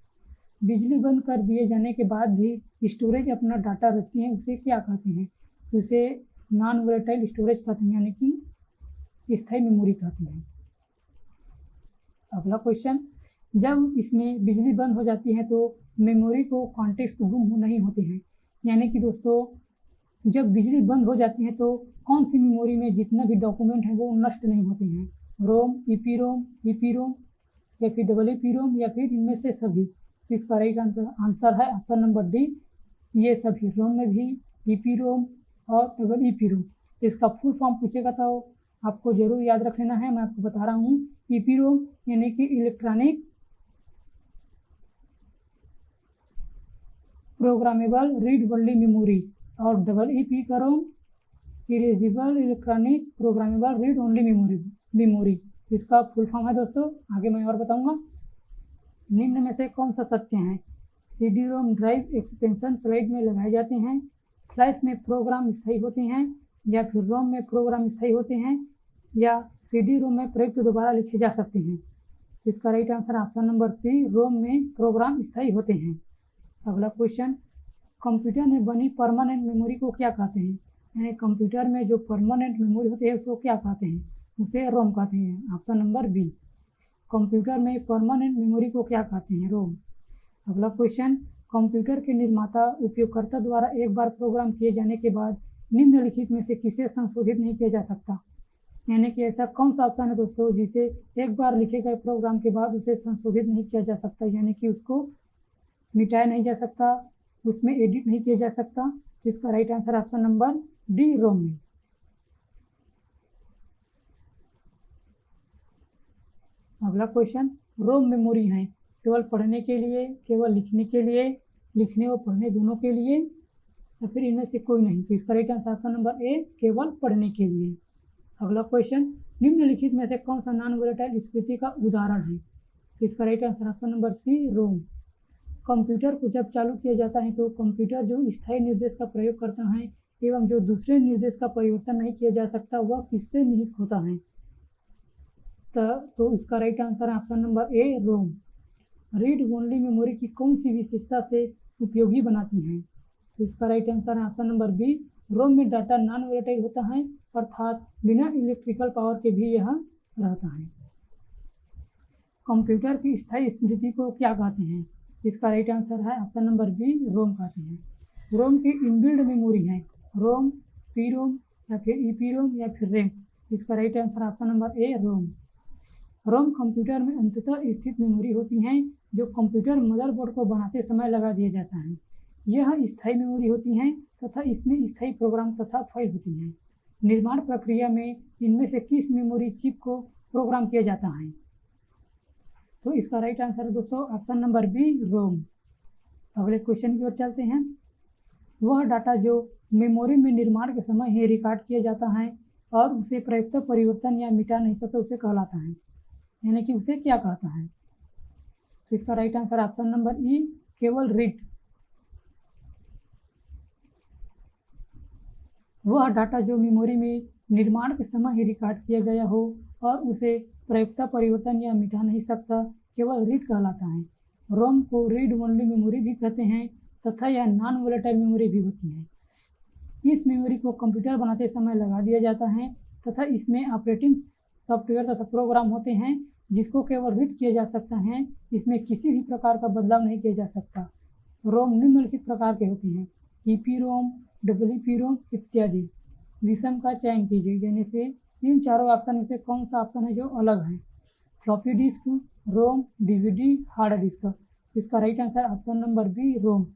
बिजली बंद कर दिए जाने के बाद भी स्टोरेज अपना डाटा रखती है, उसे क्या कहते हैं? तो उसे नॉन वोलेटाइल स्टोरेज कहते हैं, यानी कि स्थायी मेमोरी कहते हैं। अगला क्वेश्चन, जब इसमें बिजली बंद हो जाती है तो मेमोरी को कॉन्टेक्स्ट गुम नहीं होते हैं, यानी कि दोस्तों जब बिजली बंद हो जाती है तो कौन सी मेमोरी में जितना भी डॉक्यूमेंट है वो नष्ट नहीं होते हैं? रोम, ईपीरोम या फिर डबल ईपीरोम या फिर इनमें से सभी। तो इसका राइट आंसर है ऑप्शन नंबर डी, ये सभी, रोम में भी, ईपीरोम और डबल ईपीरोम। तो इसका फुल फॉर्म पूछेगा तो आपको जरूर याद रख लेना है, मैं आपको बता रहा हूँ। ईपीरोम यानी कि electronic programmable read only memory और double EPROM erasable electronic programmable read only memory. इसका फुल फॉर्म है दोस्तों, आगे मैं और बताऊंगा। निम्न में से कौन सा सत्य है? CD ROM drive expansion slide में लगाए जाते हैं, फ्लैश में प्रोग्राम स्थायी होते हैं या फिर रोम में प्रोग्राम स्थायी होते हैं या सीडी रोम में प्रयुक्त दोबारा लिखे जा सकते हैं। इसका right answer option number C, ROM में प्रोग्राम स्थायी होते हैं। अगला क्वेश्चन, कंप्यूटर में बनी परमानेंट मेमोरी को क्या कहते हैं? यानी कंप्यूटर में जो परमानेंट मेमोरी होती है उसको क्या कहते हैं? उसे रोम कहते हैं। ऑप्शन नंबर बी, कंप्यूटर में परमानेंट मेमोरी को क्या कहते हैं? रोम। अगला क्वेश्चन, कंप्यूटर के निर्माता उपयोगकर्ता द्वारा एक बार प्रोग्राम किए जाने के बाद निम्नलिखित में से किसे संशोधित नहीं किया जा सकता? यानी कि ऐसा कौन सा ऑप्शन है दोस्तों जिसे एक बार लिखे गए प्रोग्राम के बाद उसे संशोधित नहीं किया जा सकता, यानी कि उसको मिटाया नहीं जा सकता, उसमें एडिट नहीं किया जा सकता? इसका right answer option number D, ROM में। अगला क्वेश्चन, रोम मेमोरी है केवल पढ़ने के लिए, केवल लिखने के लिए, लिखने और पढ़ने दोनों के लिए या फिर इनमें से कोई नहीं? तो इसका राइट आंसर ऑप्शन नंबर ए, केवल पढ़ने के लिए। अगला क्वेश्चन, निम्नलिखित में से कौन सा नॉन वोलेटाइल स्मृति का उदाहरण है? तो इसका right answer option number C, ROM. Computer को जब चालू किया जाता है तो कंप्यूटर जो स्थायी निर्देश का प्रयोग करता है एवं जो दूसरे निर्देश का परिवर्तन नहीं किया जा सकता वह किससे निहित होता है? तो इसका right answer option number A, ROM. Read only memory की कौन सी विशेषता से उपयोगी बनाती हैं? तो इसका right answer option number B, ROM में डाटा नॉन वोलेटाइल होता है, अर्थात बिना इलेक्ट्रिकल पावर के भी यह रहता है। कंप्यूटर की स्थायी स्मृति को क्या कहते हैं? इसका राइट आंसर है ऑप्शन नंबर बी, रोम कहते हैं। रोम की इनबिल्ड मेमोरी है रोम, पीरोम या फिर ईपीरोम या फिर रैम। इसका right answer option number A, ROM. ROM computer में अंततः स्थित मेमोरी होती हैं जो कंप्यूटर मदरबोर्ड को बनाते समय लगा दिया जाता है। यह स्थायी मेमोरी होती हैं तथा इसमें स्थायी प्रोग्राम तथा फाइल होती हैं। निर्माण प्रक्रिया में इनमें से किस मेमोरी चिप को प्रोग्राम किया जाता है? तो इसका राइट आंसर है दोस्तों ऑप्शन नंबर बी, रोम। अगले क्वेश्चन की ओर चलते हैं। वह डाटा जो मेमोरी में निर्माण के समय ही रिकॉर्ड किया जाता है और उसे प्रयुक्त परिवर्तन या मिटा नहीं सकता उसे कहलाता है, यानी कि उसे क्या कहता है? तो इसका राइट आंसर ऑप्शन नंबर ई, केवल रीड। वह डाटा जो मेमोरी में निर्माण के समय ही रिकॉर्ड किया गया हो और उसे प्रयुक्त परिवर्तन या मिटा नहीं सकता केवल रीड कहलाता है। रोम को रीड ओनली मेमोरी भी कहते हैं तथा यह नॉन वोलेटाइल मेमोरी भी होती है। इस मेमोरी को कंप्यूटर बनाते समय लगा दिया जाता है तथा इसमें ऑपरेटिंग सॉफ्टवेयर तथा प्रोग्राम होते हैं जिसको केवल रीड किया जा सकता है। इसमें किसी भी प्रकार का बदलाव नहीं किया जा सकता। रोम निम्नलिखित प्रकार के होते हैं: EPROM, EEPROM इत्यादि। विषम का चयन कीजिए, यानी से इन चारों ऑप्शन में से कौन सा ऑप्शन है जो अलग है? Floppy disk, ROM, DVD, hard disk. इसका right answer option number B, ROM.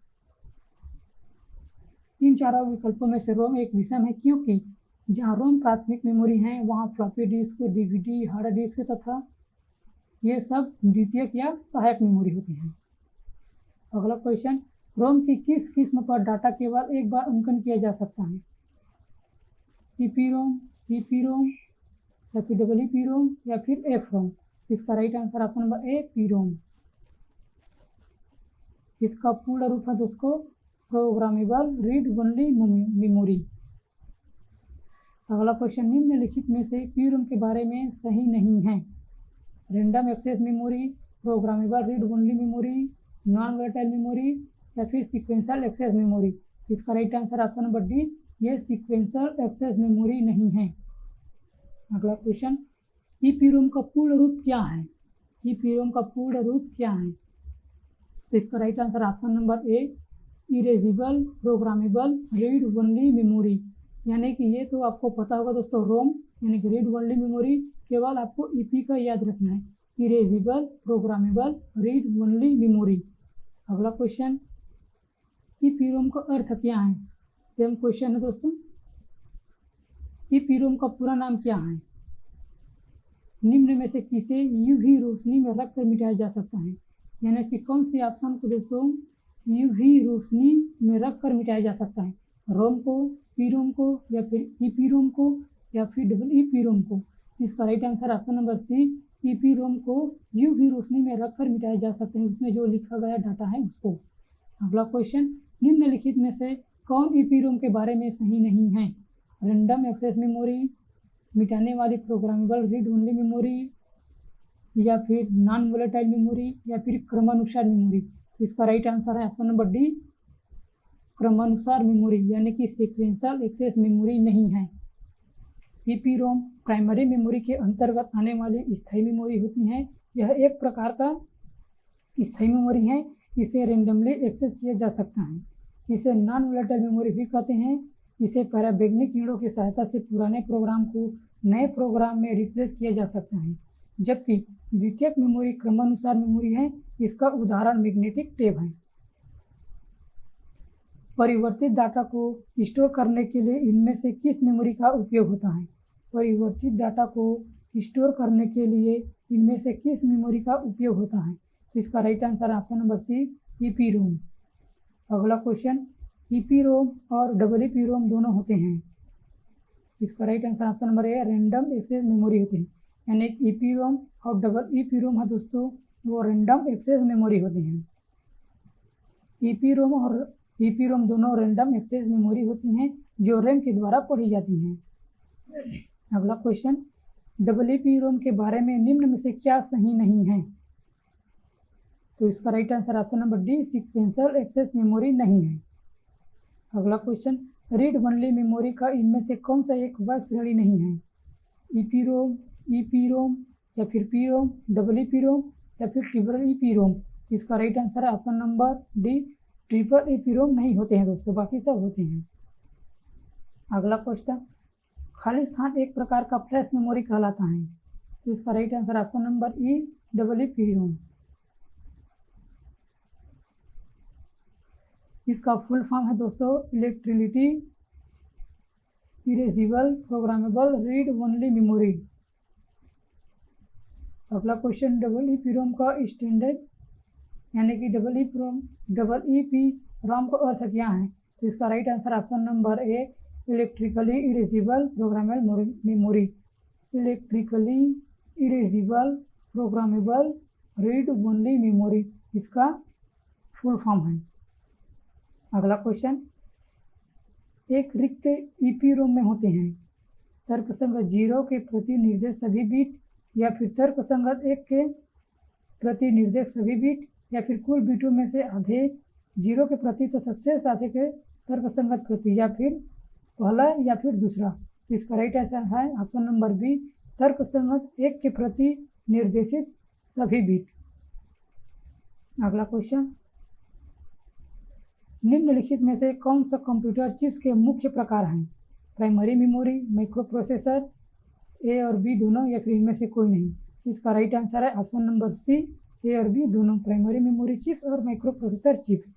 इन चारों विकल्पों में से रोम एक विषम है, क्योंकि जहाँ रोम प्राथमिक मेमोरी है वहाँ floppy disk, DVD, hard disc तथा ये सब द्वितीयक या सहायक मेमोरी होती हैं। अगला क्वेश्चन, रोम की किस किस्म पर डाटा केवल एक बार अंकन किया जा सकता है? EPROM, EPROM या फिर EEPROM या फिर FROM। इसका राइट आंसर ऑप्शन नंबर ए, PROM। इसका पूर्ण रूप है दोस्तों प्रोग्रामेबल रीड ओनली मेमोरी। अगला क्वेश्चन, निम्नलिखित में से PROM के बारे में सही नहीं है? Random access memory, programmable read only memory, non volatile memory या फिर सीक्वेंशियल एक्सेस मेमोरी। इसका right answer option number D, ये सीक्वेंशियल एक्सेस मेमोरी नहीं है। अगला क्वेश्चन, EPROM का पूर्ण रूप क्या है? EPROM का पूर्ण रूप क्या है? तो इसका राइट आंसर ऑप्शन नंबर ए, erasable programmable read only memory. यानी कि ये तो आपको पता होगा दोस्तों, रोम यानी कि रीड ओनली मेमोरी, केवल आपको EP का याद रखना है, erasable programmable read only memory. अगला क्वेश्चन, EPROM का अर्थ क्या है? सेम क्वेश्चन है दोस्तों। EPROM का पूरा नाम क्या है? निम्न में से किसे UV रोशनी में रखकर मिटाया जा सकता है? यानी कि कौन सी ऑप्शन को दोस्तों UV रोशनी में रखकर मिटाया जा सकता है? रोम को, PROM को या फिर EPROM को या फिर EEPROM को? इसका right answer option number C, EPROM को UV रोशनी में रखकर मिटाया जा सकता है, उसमें जो लिखा गया डाटा है उसको। अगला क्वेश्चन, निम्नलिखित में से कौन EPROM के बारे में सही नहीं है? रैंडम एक्सेस मेमोरी, मिटाने वाली प्रोग्रामेबल रीड ओनली मेमोरी या फिर नॉन वोलेटाइल मेमोरी या फिर क्रमानुसार मेमोरी। इसका राइट आंसर है ऑप्शन नंबर डी, क्रमानुसार मेमोरी, यानी कि सीक्वेंशियल एक्सेस मेमोरी नहीं है। EPROM प्राइमरी मेमोरी के अंतर्गत आने वाली स्थायी मेमोरी होती है। यह एक प्रकार का स्थायी मेमोरी है, इसे रेंडमली एक्सेस किया जा सकता है। इसे नॉन वोलेटाइल मेमोरी भी कहते हैं। इसे पराबैंगनी किरणों की सहायता से पुराने प्रोग्राम को नए प्रोग्राम में रिप्लेस किया जा सकता है। जबकि द्वितीयक मेमोरी क्रमानुसार मेमोरी है। इसका उदाहरण मैग्नेटिक टेप है। परिवर्तित डाटा को स्टोर करने के लिए इनमें से किस मेमोरी का उपयोग होता है? परिवर्तित डाटा को स्टोर करने के लिए इनमें से किस मेमोरी का उपयोग होता है? इसका right answer option number C, EPROM। अगला क्वेश्चन, EPROM और EEPROM दोनों होते हैं। इसका right answer option number A, random access memory होती है। यानी EPROM और EEPROM है दोस्तों, वो रैंडम एक्सेस मेमोरी होती हैं। EPROM और EPROM दोनों रैंडम एक्सेस मेमोरी होती हैं जो रैम के द्वारा पढ़ी जाती हैं। अगला क्वेश्चन, EEPROM के बारे में निम्न में से क्या सही नहीं है? तो इसका right answer option number D, sequential access memory नहीं है। अगला क्वेश्चन, रीड ओनली मेमोरी का इनमें से कौन सा एक वह श्रेणी नहीं है? EPROM या फिर PROM, EEPROM या फिर EEPROM। इसका राइट आंसर है ऑप्शन नंबर डी, EEPROM नहीं होते हैं दोस्तों, बाकी सब होते हैं। अगला क्वेश्चन, खाली स्थान एक प्रकार का फ्लैश मेमोरी कहलाता है। तो इसका राइट आंसर ऑप्शन नंबर ई, EEPROM। इसका फुल फॉर्म है दोस्तों electricity erasable programmable read only memory. अगला क्वेश्चन, EEPROM का स्टैंडर्ड यानी कि EEPROM का अर्थ क्या है? तो इसका राइट आंसर ऑप्शन नंबर ए, electrically erasable programmable memory. Electrically erasable programmable read only memory इसका फुल फॉर्म है। अगला क्वेश्चन, एक रिक्त EPROM में होते हैं तर्कसंगत 0 के प्रति निर्देश सभी बीट या फिर तर्कसंगत 1 के प्रति निर्देश सभी बीट या फिर कुल बीटों में से आधे 0 के प्रति तथा शेष आधे के तर्कसंगत प्रति या फिर पहला या फिर दूसरा। तो इसका राइट आंसर है ऑप्शन नंबर बी, तर्कसंगत एक के प्रति निर्देशित सभी बिट। अगला क्वेश्चन, निम्नलिखित में से कौन सा कंप्यूटर चिप्स के मुख्य प्रकार हैं? प्राइमरी मेमोरी, माइक्रो प्रोसेसर, ए और बी दोनों, या फिर इनमें से कोई नहीं। इसका राइट आंसर है ऑप्शन नंबर सी, ए और बी दोनों, प्राइमरी मेमोरी चिप्स और माइक्रो प्रोसेसर चिप्स।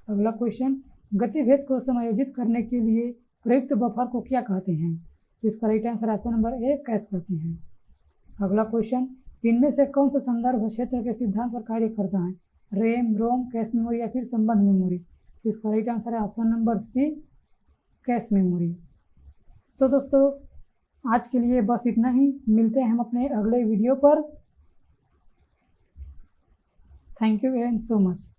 अगला क्वेश्चन, गतिभेद को समायोजित करने के लिए प्रयुक्त बफर को क्या कहते हैं? तो इसका राइट आंसर ऑप्शन नंबर ए, कैश कहते हैं। अगला क्वेश्चन, इनमें से कौन सा संदर्भ क्षेत्र के सिद्धांत पर कार्य करता है? रैम, रोम, कैश मेमोरी या फिर संबंध मेमोरी। तो इसका राइट आंसर है option number C, cache memory. तो दोस्तों आज के लिए बस इतना ही, मिलते हैं हम अपने अगले वीडियो पर। Thank you and so much.